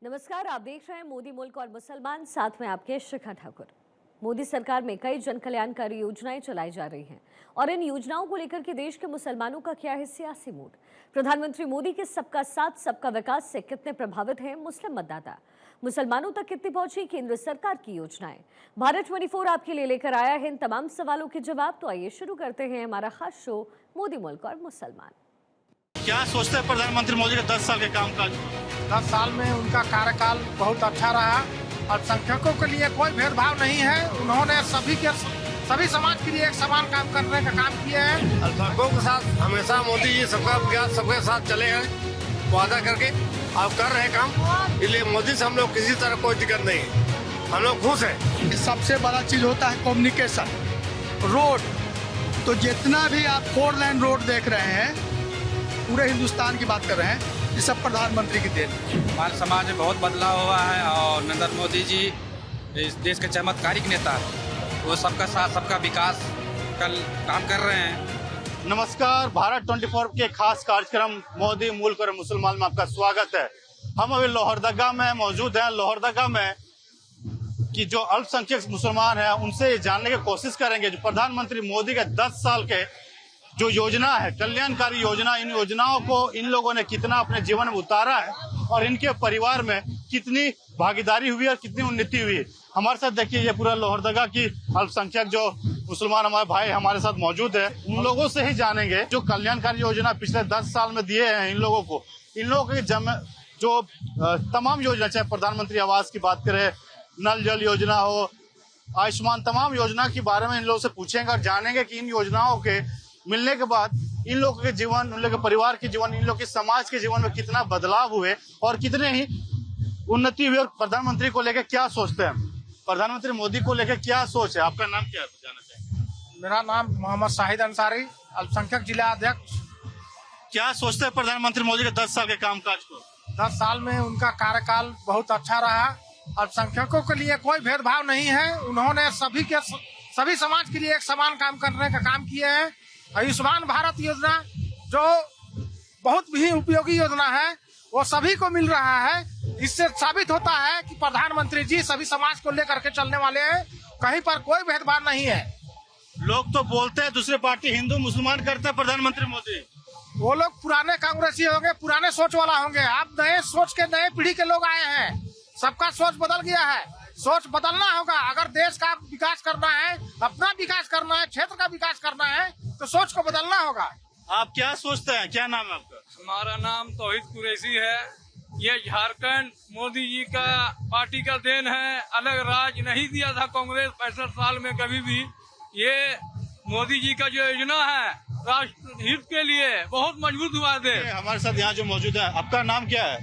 नमस्कार, आप देख रहे हैं मोदी मुल्क और मुसलमान, साथ में आपके शिखा ठाकुर। मोदी सरकार में कई जन कल्याणकारी योजनाएं चलाई जा रही हैं और इन योजनाओं को लेकर के देश के मुसलमानों का क्या है सियासी मूड। प्रधानमंत्री मोदी के सबका साथ सबका विकास से कितने प्रभावित हैं मुस्लिम मतदाता, मुसलमानों तक कितनी पहुंची केंद्र सरकार की योजनाएं। भारत 24 आपके लिए लेकर आया है इन तमाम सवालों के जवाब। तो आइए शुरू करते हैं हमारा खास शो मोदी मुल्क और मुसलमान। क्या सोचते हैं प्रधानमंत्री मोदी के 10 साल के कामकाज? 10 साल में उनका कार्यकाल बहुत अच्छा रहा। अल्पसंख्यकों के लिए कोई भेदभाव नहीं है। उन्होंने सभी समाज के लिए एक समान काम करने का काम किया है। अल्पसंख्यकों के साथ हमेशा मोदी जी सबका विकास सबके साथ चले हैं वादा करके, अब कर रहे काम। इसलिए मोदी से हम लोग किसी तरह कोई दिक्कत नहीं है, हम लोग खुश हैं। सबसे बड़ा चीज होता है कम्युनिकेशन, रोड। तो जितना भी आप 4 लेन रोड देख रहे हैं, पूरे हिंदुस्तान की बात कर रहे हैं, ये सब प्रधानमंत्री की देन। हमारे समाज में बहुत बदलाव हुआ है और नरेंद्र मोदी जी इस देश के चमत्कारिक नेता, वो सबका साथ सबका विकास कल काम कर रहे हैं। नमस्कार, भारत 24 के खास कार्यक्रम मोदी मुल्क और मुसलमान में आपका स्वागत है। हम अभी लोहरदगा में मौजूद हैं। लोहरदगा में कि जो अल्पसंख्यक मुसलमान हैं उनसे जानने की कोशिश करेंगे जो प्रधानमंत्री मोदी के 10 साल के जो योजना है, कल्याणकारी योजना, इन योजनाओं को इन लोगों ने कितना अपने जीवन में उतारा है और इनके परिवार में कितनी भागीदारी हुई और कितनी उन्नति हुई है। हमारे साथ देखिए, ये पूरा लोहरदगा की अल्पसंख्यक जो मुसलमान हमारे भाई हमारे साथ मौजूद है। उन लोगों से ही जानेंगे जो कल्याणकारी योजना पिछले 10 साल में दिए हैं इन लोगों को। इन लोगों के जो तमाम योजना, चाहे प्रधानमंत्री आवास की बात करें, नल जल योजना हो, आयुष्मान, तमाम योजना के बारे में इन लोगों से पूछेंगे और जानेंगे कि इन योजनाओं के मिलने के बाद इन लोगों के जीवन, उन लोगों के परिवार के जीवन, इन लोगों के समाज के जीवन में कितना बदलाव हुए और कितने ही उन्नति हुई। और प्रधानमंत्री को लेकर क्या सोचते हैं, प्रधानमंत्री मोदी को लेकर क्या सोच है। आपका नाम क्या है, जानना चाहेंगे? मेरा नाम मोहम्मद शाहिद अंसारी, अल्पसंख्यक जिला अध्यक्ष। क्या सोचते हैं प्रधानमंत्री मोदी के 10 साल के कामकाज को? 10 साल में उनका कार्यकाल बहुत अच्छा रहा। अल्पसंख्यकों के लिए कोई भेदभाव नहीं है। उन्होंने सभी समाज के लिए एक समान काम करने का काम किया है। आयुष्मान भारत योजना जो बहुत भी उपयोगी योजना है, वो सभी को मिल रहा है। इससे साबित होता है कि प्रधानमंत्री जी सभी समाज को लेकर के चलने वाले हैं, कहीं पर कोई भेदभाव नहीं है। लोग तो बोलते हैं दूसरे पार्टी हिंदू मुसलमान करते हैं प्रधानमंत्री मोदी। वो लोग पुराने कांग्रेसी होंगे, पुराने सोच वाला होंगे। आप नए सोच के, नए पीढ़ी के लोग आए हैं। सबका सोच बदल गया है। सोच बदलना होगा। अगर देश का विकास करना है, अपना विकास करना है, क्षेत्र का विकास करना है, तो सोच को बदलना होगा। आप क्या सोचते हैं, क्या नाम है आपका? हमारा नाम तौहीद कुरैशी है। ये झारखंड मोदी जी का पार्टी का देन है। अलग राज नहीं दिया था कांग्रेस 65 साल में कभी भी। ये मोदी जी का जो योजना है राष्ट्र हित के लिए बहुत मजबूत हुआ दे। हमारे साथ यहाँ जो मौजूद है, आपका नाम क्या है?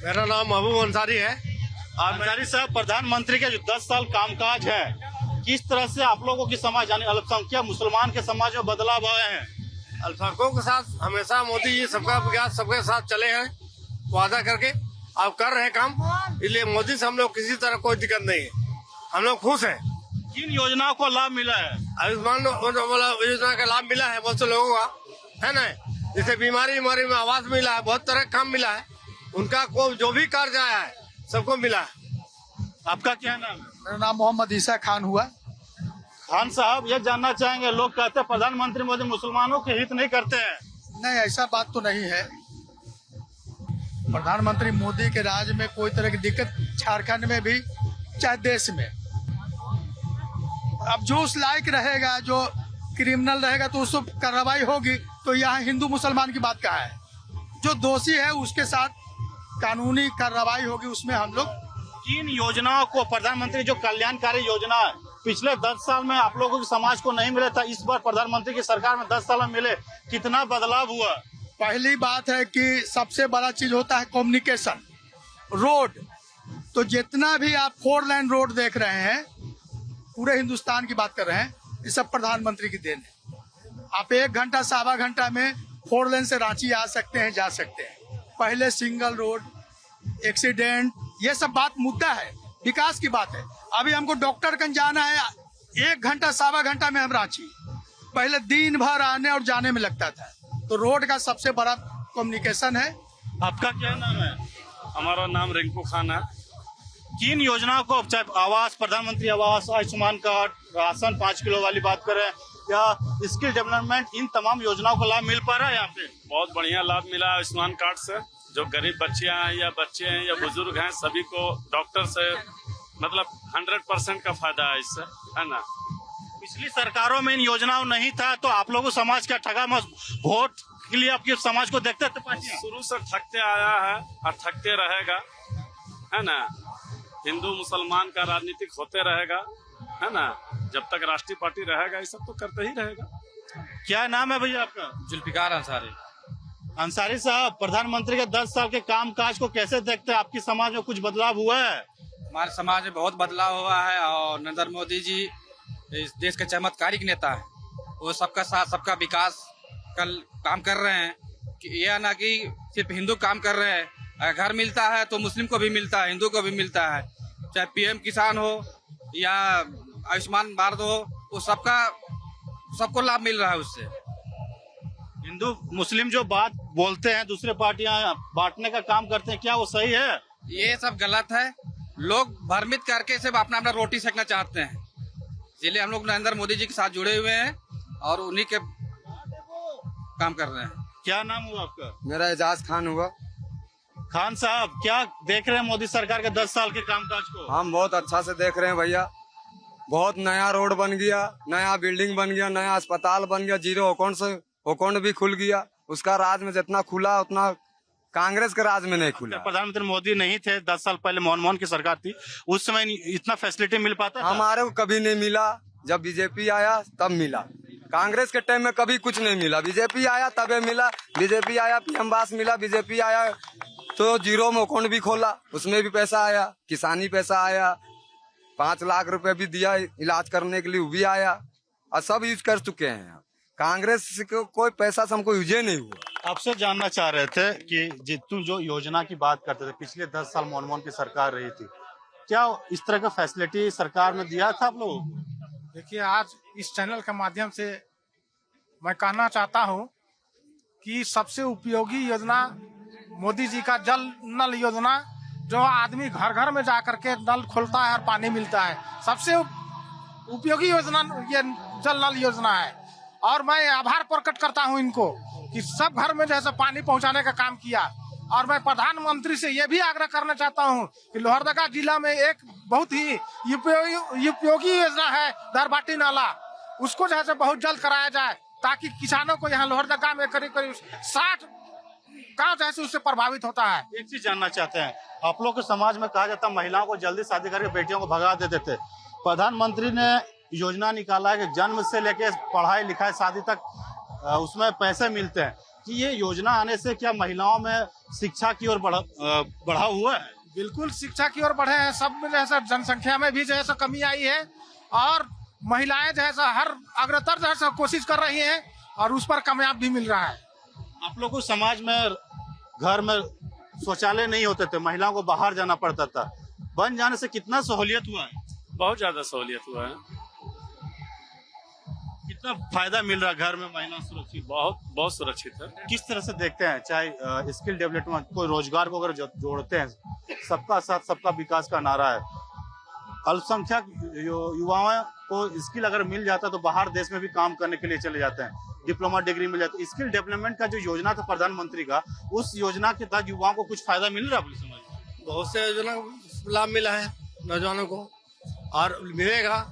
मेरा नाम महबूब अंसारी है। अंसारी साहब, प्रधानमंत्री के जो 10 साल कामकाज है, किस तरह से आप लोगों की समाज यानी अल्पसंख्यक मुसलमान के समाज में बदलाव आए हैं? अल्पसंख्यकों के साथ हमेशा मोदी जी सबका विकास सबके साथ चले हैं वादा करके, अब कर रहे काम। इसलिए मोदी से हम लोग किसी तरह कोई दिक्कत नहीं है, हम लोग खुश हैं। किन योजनाओं को लाभ मिला है? आयुष्मान योजना का लाभ मिला है बहुत से लोगों का, है ना। जैसे बीमारी में आवास मिला है, बहुत तरह का काम मिला है। उनका को जो भी कार्य आया है सबको मिला है। आपका क्या नाम है? मेरा नाम मोहम्मद ईसा खान हुआ। खान साहब, ये जानना चाहेंगे, लोग कहते हैं प्रधानमंत्री मोदी मुसलमानों के हित नहीं करते हैं। नहीं, ऐसा बात तो नहीं है। प्रधानमंत्री मोदी के राज में कोई तरह की दिक्कत झारखंड में भी, चाहे देश में। अब जो उस लायक रहेगा, जो क्रिमिनल रहेगा तो उसको कार्रवाई होगी। तो यहाँ हिंदू मुसलमान की बात कहाँ है? जो दोषी है उसके साथ कानूनी कार्रवाई होगी। उसमें हम लोग किन योजनाओं को, प्रधानमंत्री जो कल्याणकारी योजना है पिछले 10 साल में आप लोगों के समाज को नहीं मिले था, इस बार प्रधानमंत्री की सरकार में 10 साल में मिले, कितना बदलाव हुआ? पहली बात है कि सबसे बड़ा चीज होता है कम्युनिकेशन, रोड। तो जितना भी आप 4 लेन रोड देख रहे हैं, पूरे हिंदुस्तान की बात कर रहे हैं, ये सब प्रधानमंत्री की देन है। आप 1 घंटा, सवा घंटा में 4 लेन से रांची आ सकते हैं, जा सकते हैं। पहले सिंगल रोड, एक्सीडेंट, ये सब बात मुद्दा है, विकास की बात है। अभी हमको डॉक्टरगंज जाना है, 1 घंटा, सवा घंटा में हम रांची। पहले दिन भर आने और जाने में लगता था। तो रोड का सबसे बड़ा कम्युनिकेशन है। आपका क्या नाम है? हमारा नाम रिंकू खान है। किन योजनाओं को, चाहे आवास, प्रधानमंत्री आवास, आयुष्मान कार्ड, राशन 5 किलो वाली बात करें या स्किल डेवलपमेंट, इन तमाम योजनाओं का लाभ मिल पा रहा है यहाँ पे? बहुत बढ़िया लाभ मिला है आयुष्मान कार्ड से। जो गरीब बच्चियां हैं या बच्चे हैं या बुजुर्ग हैं, सभी को डॉक्टर से मतलब 100% का फायदा है इससे, है ना। पिछली सरकारों में इन योजनाओं नहीं था तो आप लोगों समाज का ठगा मत, वोट के लिए आपके समाज को देखते थे पार्टियां? शुरू से ठगते आया है और ठगते रहेगा, है ना। हिंदू मुसलमान का राजनीतिक होते रहेगा, है ना। जब तक राष्ट्रीय पार्टी रहेगा ये सब तो करते ही रहेगा। क्या नाम है भैया आपका? जुल्फिकार अंसारी। अंसारी साहब, प्रधानमंत्री के 10 साल के काम काज को कैसे देखते हैं? आपकी समाज में कुछ बदलाव हुआ है? हमारे समाज में बहुत बदलाव हुआ है और नरेंद्र मोदी जी इस देश के चमत्कारिक नेता है। वो सबका साथ सबका विकास का काम कर रहे हैं कि यह ना कि सिर्फ हिंदू काम कर रहे हैं। अगर घर मिलता है तो मुस्लिम को भी मिलता है, हिंदू को भी मिलता है। चाहे पीएम किसान हो या आयुष्मान भारत हो, वो सबको लाभ मिल रहा है उससे। हिंदू मुस्लिम जो बात बोलते हैं, दूसरे पार्टियां बांटने का काम करते हैं, क्या वो सही है? ये सब गलत है। लोग भ्रमित करके सिर्फ अपना अपना रोटी सेकना चाहते हैं, इसलिए हम लोग नरेंद्र मोदी जी के साथ जुड़े हुए हैं और उन्हीं के काम कर रहे हैं। क्या नाम हुआ आपका? मेरा एजाज खान हुआ। खान साहब, क्या देख रहे हैं मोदी सरकार के 10 साल के कामकाज को? हम बहुत अच्छा से देख रहे हैं भैया। बहुत नया रोड बन गया, नया बिल्डिंग बन गया, नया अस्पताल बन गया, जीरो अकाउंट भी खुल गया। उसका राज में जितना खुला उतना कांग्रेस के राज में नहीं खुला। प्रधानमंत्री मोदी नहीं थे 10 साल पहले, मनमोहन की सरकार थी, उस समय इतना फैसिलिटी मिल पाता था? हमारे को कभी नहीं मिला। जब बीजेपी आया तब मिला। कांग्रेस के टाइम में कभी कुछ नहीं मिला। बीजेपी आया तबे मिला। बीजेपी आया, पीएम आवास मिला। बीजेपी आया तो जीरो में अकाउंट भी खोला, उसमें भी पैसा आया। किसानी पैसा आया, 5 लाख रुपए भी दिया इलाज करने के लिए, वो भी आया और सब यूज कर चुके हैं। कांग्रेस को कोई पैसा से हमको यूज नहीं हुआ। आपसे जानना चाह रहे थे कि जितू जो योजना की बात करते थे, पिछले 10 साल मनमोहन की सरकार रही थी, क्या इस तरह का फैसिलिटी सरकार ने दिया था आप लोग? देखिए, आज इस चैनल के माध्यम से मैं कहना चाहता हूं कि सबसे उपयोगी योजना मोदी जी का जल नल योजना, जो आदमी घर घर में जाकर के नल खोलता है और पानी मिलता है, सबसे उपयोगी योजना ये जल नल योजना है। और मैं आभार प्रकट करता हूं इनको कि सब घर में जैसे पानी पहुंचाने का काम किया। और मैं प्रधानमंत्री से ये भी आग्रह करना चाहता हूं कि लोहरदगा जिला में एक बहुत ही उपयोगी योजना है दरबाटी नाला, उसको जो है बहुत जल्द कराया जाए ताकि किसानों को यहाँ लोहरदगा में करीब 60 गाँव जैसे उससे प्रभावित होता है। एक चीज जानना चाहते हैं, आप लोग के समाज में कहा जाता है महिलाओं को जल्दी शादी करके बेटियों को भगा देते थे। प्रधानमंत्री ने योजना निकाला है कि जन्म से लेके पढ़ाई लिखाई शादी तक उसमें पैसे मिलते हैं, कि ये योजना आने से क्या महिलाओं में शिक्षा की ओर बढ़ा हुआ है? बिल्कुल शिक्षा की ओर बढ़े हैं। सब में जैसा जनसंख्या में भी जैसा कमी आई है और महिलाएं जैसा हर अग्रतर जैसा कोशिश कर रही हैं और उस पर कामयाब भी मिल रहा है। आप लोगों को समाज में घर में शौचालय नहीं होते थे, महिलाओं को बाहर जाना पड़ता था, बन जाने से कितना सहूलियत हुआ है? बहुत ज्यादा सहूलियत हुआ है। कितना फायदा मिल रहा है घर में महिला सुरक्षित? बहुत सुरक्षित है। किस तरह से देखते हैं, चाहे स्किल डेवलपमेंट को रोजगार को अगर जोड़ते हैं, सबका साथ सबका विकास का नारा है, अल्पसंख्यक युवाओं को स्किल अगर मिल जाता तो बाहर देश में भी काम करने के लिए चले जाते हैं, डिप्लोमा डिग्री मिल जाती है। स्किल डेवलपमेंट का जो योजना था प्रधानमंत्री का, उस योजना के तहत युवाओं को कुछ फायदा मिल रहा है? समाज में बहुत से योजना लाभ मिला है नौजवानों को और मिलेगा।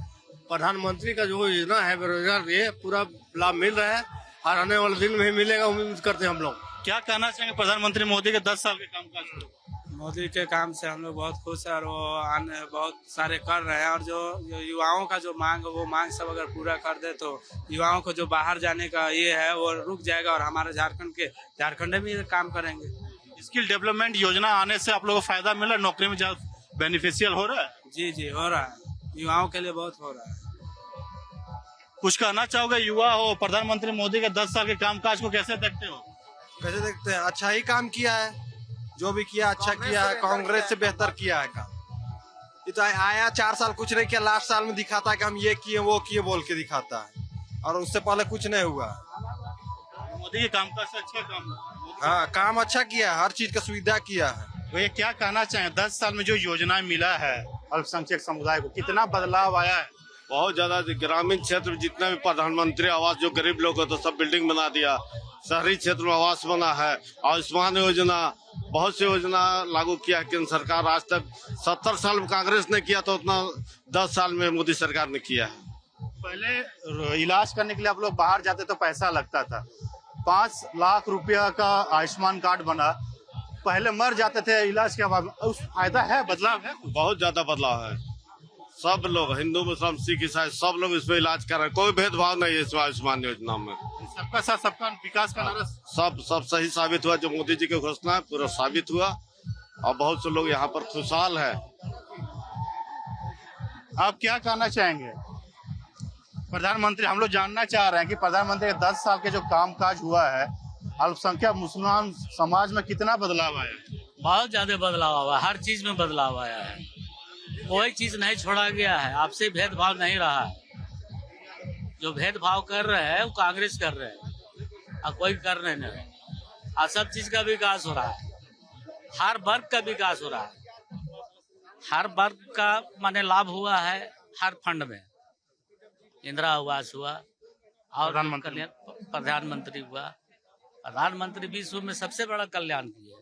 प्रधानमंत्री का जो योजना है बेरोजगार, ये पूरा लाभ मिल रहा है और आने वाले दिन में ही मिलेगा, उम्मीद करते हैं हम लोग। क्या कहना चाहेंगे प्रधानमंत्री मोदी के 10 साल के कामकाज को? मोदी के काम से हम लोग बहुत खुश है और वो आने बहुत सारे कर रहे हैं। और जो युवाओं का जो मांग, वो मांग सब अगर पूरा कर दे तो युवाओं को जो बाहर जाने का ये है वो रुक जाएगा और हमारे झारखंड में काम करेंगे। स्किल डेवलपमेंट योजना आने से आप लोगों को फायदा मिला, नौकरी में ज्यादा बेनिफिशियल हो रहा है? जी हो रहा है, युवाओं के लिए बहुत हो रहा है। कुछ कहना चाहोगे? युवा हो, प्रधानमंत्री मोदी के 10 साल के कामकाज को कैसे देखते हो? कैसे देखते हैं? अच्छा ही काम किया है, जो भी किया अच्छा किया है, कांग्रेस से बेहतर किया है काम। ये तो आया 4 साल कुछ नहीं किया, लास्ट साल में दिखाता है कि हम ये किए वो किए बोल के दिखाता है, और उससे पहले कुछ नहीं हुआ। मोदी के कामकाज से अच्छा काम? हाँ, काम अच्छा किया है, हर चीज का सुविधा किया है। तो ये क्या कहना चाहें, 10 साल में जो योजनाएं मिला है अल्पसंख्यक समुदाय को, कितना बदलाव आया है? बहुत ज्यादा ग्रामीण क्षेत्र में जितना भी प्रधानमंत्री आवास जो गरीब लोग को तो सब बिल्डिंग बना दिया, शहरी क्षेत्र में आवास बना है, आयुष्मान योजना, बहुत सी योजना लागू किया है केंद्र सरकार। आज तक 70 साल में कांग्रेस ने किया तो उतना 10 साल में मोदी सरकार ने किया है। पहले इलाज करने के लिए आप लोग बाहर जाते तो पैसा लगता था, 5 लाख रुपया का आयुष्मान कार्ड बना, पहले मर जाते थे इलाज के बाद, उस फायदा है, बदलाव है? बहुत ज्यादा बदलाव है। सब लोग, हिंदू मुस्लिम सिख ईसाई, सब लोग इसमें इलाज कर रहे हैं, कोई भेदभाव नहीं है इस आयुष्मान योजना में। सबका साथ सबका विकास का नारा सब सही साबित हुआ, जो मोदी जी की घोषणा है पूरा साबित हुआ और बहुत से लोग यहाँ पर खुशहाल है। आप क्या कहना चाहेंगे प्रधानमंत्री? हम लोग जानना चाह रहे हैं कि प्रधानमंत्री के 10 साल के जो कामकाज हुआ है, अल्पसंख्यक मुसलमान समाज में कितना बदलाव आया है? बहुत ज्यादा बदलाव आया, हर चीज में बदलाव आया है, कोई चीज नहीं छोड़ा गया है, आपसे भेदभाव नहीं रहा है। जो भेदभाव कर रहे हैं वो कांग्रेस कर रहे हैं और कोई कर नहीं रहे। और सब चीज का विकास हो रहा है, हर वर्ग का विकास हो रहा है, हर वर्ग का माने लाभ हुआ है। हर फंड में इंदिरा आवास हुआ और प्रधानमंत्री हुआ। प्रधानमंत्री विश्व में सबसे बड़ा कल्याण किया,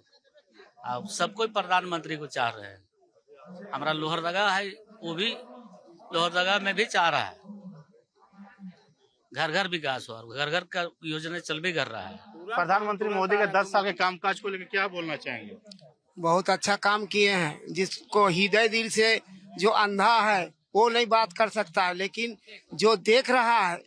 अब सब कोई प्रधानमंत्री को चाह रहे हैं। हमारा लोहरदगा है, वो भी लोहरदगा में भी चाह रहा है घर घर विकास हो, घर घर का योजना चल भी कर रहा है। प्रधानमंत्री मोदी के 10 साल के कामकाज को लेकर क्या बोलना चाहेंगे? बहुत अच्छा काम किए हैं। जिसको हृदय दिल से, जो अंधा है वो नहीं बात कर सकता है, लेकिन जो देख रहा है,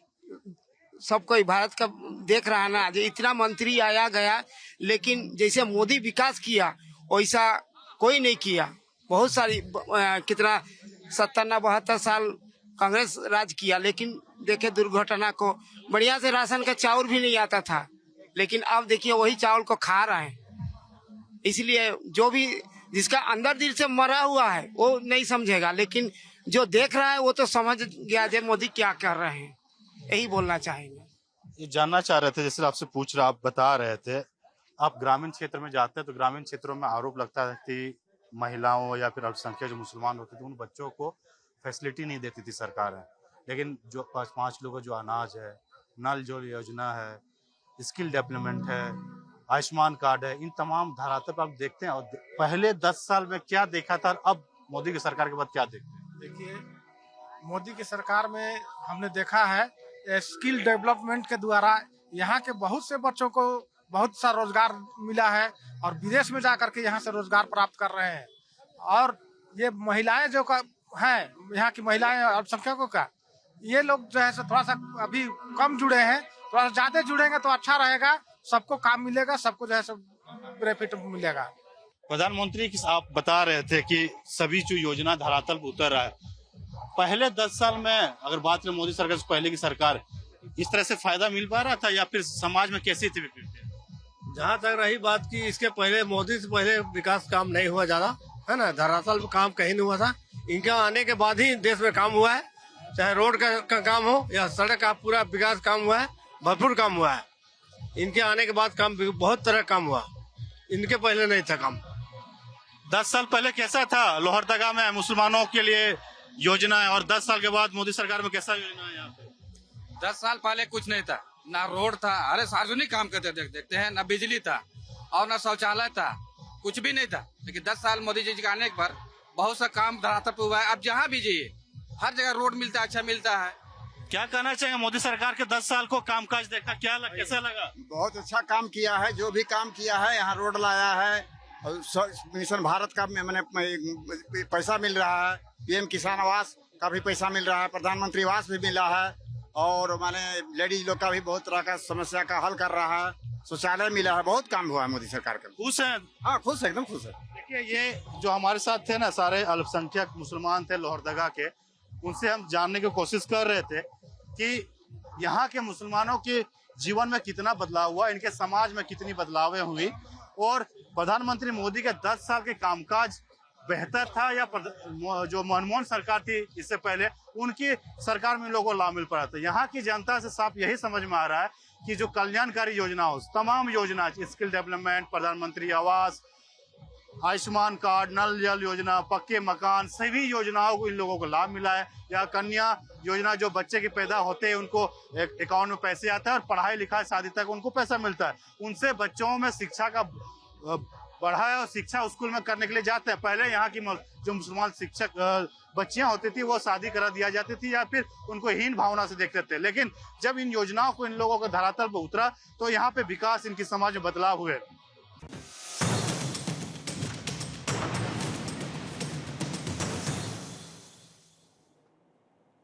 सब कोई भारत का देख रहा है ना, जो इतना मंत्री आया गया, लेकिन जैसे मोदी विकास किया वैसा कोई नहीं किया। बहुत सारी कितना 70-72 साल कांग्रेस राज किया, लेकिन देखे दुर्घटना को, बढ़िया से राशन का चावल भी नहीं आता था, लेकिन अब देखिए वही चावल को खा रहे हैं। इसलिए जो भी जिसका अंदर दिल से मरा हुआ है वो नहीं समझेगा, लेकिन जो देख रहा है वो तो समझ गया जे मोदी क्या कर रहे हैं। यही बोलना चाहेंगे। ये जानना चाह रहे थे, जैसे आपसे पूछ रहा, आप बता रहे थे, आप ग्रामीण क्षेत्र में जाते हैं तो ग्रामीण क्षेत्रों में आरोप लगता है कि महिलाओं या फिर अल्पसंख्यक जो मुसलमान होते थे उन बच्चों को फैसिलिटी नहीं देती थी सरकार है। लेकिन जो 5 लोगों जो अनाज है, नल जल योजना है, स्किल डेवलपमेंट है, आयुष्मान कार्ड है, इन तमाम धरातल पर आप देखते हैं। और पहले 10 साल में क्या देखा था और अब मोदी की सरकार के बाद क्या देखते हैं? देखिए, मोदी की सरकार में हमने देखा है स्किल डेवलपमेंट के द्वारा यहाँ के बहुत से बच्चों को बहुत सा रोजगार मिला है और विदेश में जाकर के यहाँ से रोजगार प्राप्त कर रहे हैं। और ये महिलाएं जो हैं, यहाँ की महिलाएं अल्पसंख्यकों का, ये लोग जो है थोड़ा सा अभी कम जुड़े हैं, थोड़ा सा ज्यादा जुड़ेंगे तो अच्छा रहेगा, सबको काम मिलेगा, सबको जो है सब बेनिफिट मिलेगा। प्रधानमंत्री आप बता रहे थे कि सभी जो योजना धरातल पर उतर रहा है, पहले 10 साल में अगर बात करें मोदी सरकार से पहले की सरकार, इस तरह से फायदा मिल पा रहा था या फिर समाज में कैसी थी? जहाँ तक रही बात की, इसके पहले मोदी से पहले विकास काम नहीं हुआ ज्यादा, है ना, धरातल में काम कहीं नहीं हुआ था। इनका आने के बाद ही देश में काम हुआ है, चाहे रोड का काम हो या सड़क का पूरा विकास काम हुआ है, भरपूर काम हुआ है। इनके आने के बाद काम बहुत तरह काम हुआ, इनके पहले नहीं था काम। 10 साल पहले कैसा था लोहरदगा में मुसलमानों के लिए योजना है, और 10 साल के बाद मोदी सरकार में कैसा योजना है यहाँ पे? 10 साल पहले कुछ नहीं था, ना रोड था, अरे सार्वजनिक काम करते देखते हैं, ना बिजली था और ना शौचालय था, कुछ भी नहीं था। लेकिन 10 साल मोदी जी के आने पर बहुत सा काम धरातल पर हुआ है। अब जहाँ भी जाइए हर जगह रोड मिलता है, अच्छा मिलता है। क्या कहना चाहिए मोदी सरकार के 10 साल को कामकाज देखा, कैसा लगा? बहुत अच्छा काम किया है, जो भी काम किया है, यहाँ रोड लाया है, मिशन भारत का मैंने पैसा मिल रहा है, पीएम किसान आवास का भी पैसा मिल रहा है, प्रधानमंत्री आवास भी मिला है, और माने लेडीज लोग का भी बहुत तरह का समस्या का हल कर रहा है, शौचालय मिला है, बहुत काम हुआ है मोदी सरकार का। खुश है? हाँ, खुश है, एकदम खुश है। देखिए, ये जो हमारे साथ थे ना, सारे अल्पसंख्यक मुसलमान थे लोहरदगा के, उनसे हम जानने की कोशिश कर रहे थे कि यहाँ के मुसलमानों के जीवन में कितना बदलाव हुआ, इनके समाज में कितनी बदलावें हुई, और प्रधानमंत्री मोदी के 10 साल के कामकाज बेहतर था या जो मनमोहन सरकार थी इससे पहले, उनकी सरकार में लोगों को लाभ मिल पड़ा था। यहाँ की जनता से साफ यही समझ में आ रहा है कि जो कल्याणकारी योजना हो, तमाम योजना, स्किल डेवलपमेंट, प्रधानमंत्री आवास आयुष्मान कार्ड, नल जल योजना, पक्के मकान, सभी योजनाओं को इन लोगों को लाभ मिला है। या कन्या योजना, जो बच्चे के पैदा होते हैं उनको अकाउंट में पैसे आता है और पढ़ाई लिखाई शादी तक उनको पैसा मिलता है। उनसे बच्चों में शिक्षा का बढ़ा है और शिक्षा स्कूल में करने के लिए जाते हैं। पहले यहाँ की जो मुसलमान शिक्षक बच्चियां होती थी वो शादी करा दिया जाती थी या फिर उनको हीन भावना से देखते थे, लेकिन जब इन योजनाओं को इन लोगों के धरातल पर उतरा तो यहाँ पे विकास, इनकी समाज में बदलाव हुए।